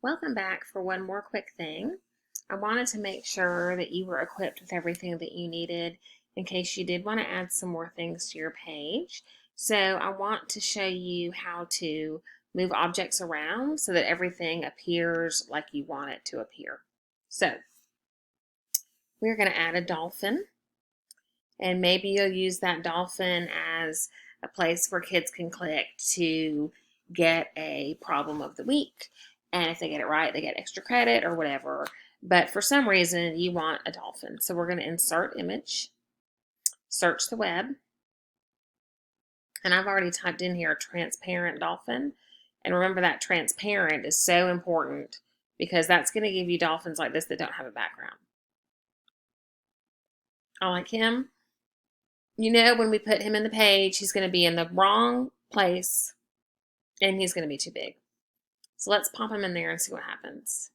Welcome back for one more quick thing. I wanted to make sure that you were equipped with everything that you needed in case you did want to add some more things to your page. So I want to show you how to move objects around so that everything appears like you want it to appear. So we're going to add a dolphin, and maybe you'll use that dolphin as a place where kids can click to get a problem of the week. And if they get it right, they get extra credit or whatever. But for some reason, you want a dolphin. So we're going to insert image, search the web. And I've already typed in here transparent dolphin. And remember that transparent is so important because that's going to give you dolphins like this that don't have a background. I like him. You know, when we put him in the page, he's going to be in the wrong place and he's going to be too big. So let's pop him in there and see what happens.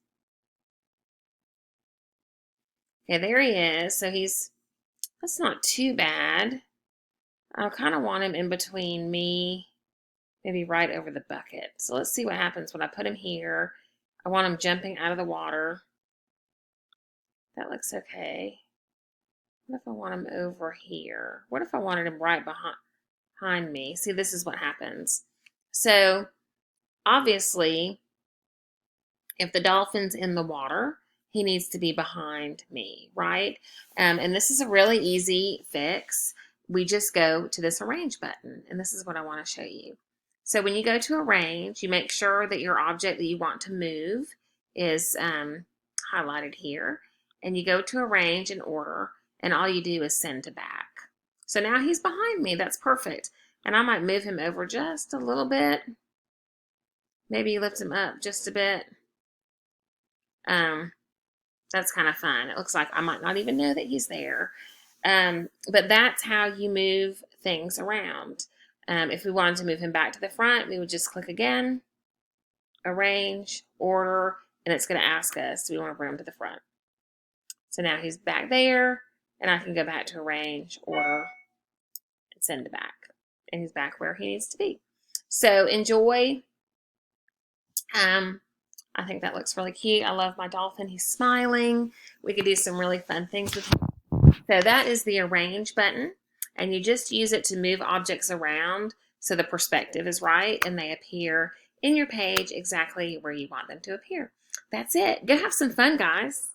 Okay, there he is. So that's not too bad. I kind of want him in between me, maybe right over the bucket. So let's see what happens when I put him here. I want him jumping out of the water. That looks okay. What if I want him over here? What if I wanted him right behind me? See, this is what happens. So obviously, if the dolphin's in the water, he needs to be behind me, right? And this is a really easy fix. We just go to this arrange button, and this is what I want to show you. So when you go to arrange, you make sure that your object that you want to move is highlighted here, and you go to arrange and order, and all you do is send to back. So now he's behind me. That's perfect. And I might move him over just a little bit. Maybe lift him up just a bit. That's kind of fun. It looks like I might not even know that he's there. But that's how you move things around. If we wanted to move him back to the front, we would just click again, arrange, order, and it's going to ask us, do we want to bring him to the front? So now he's back there, and I can go back to arrange, order, and send to back. And he's back where he needs to be. So enjoy. I think that looks really cute. I love my dolphin. He's smiling. We could do some really fun things with him. So that is the arrange button, and you just use it to move objects around so the perspective is right and they appear in your page exactly where you want them to appear. That's it. Go have some fun, guys.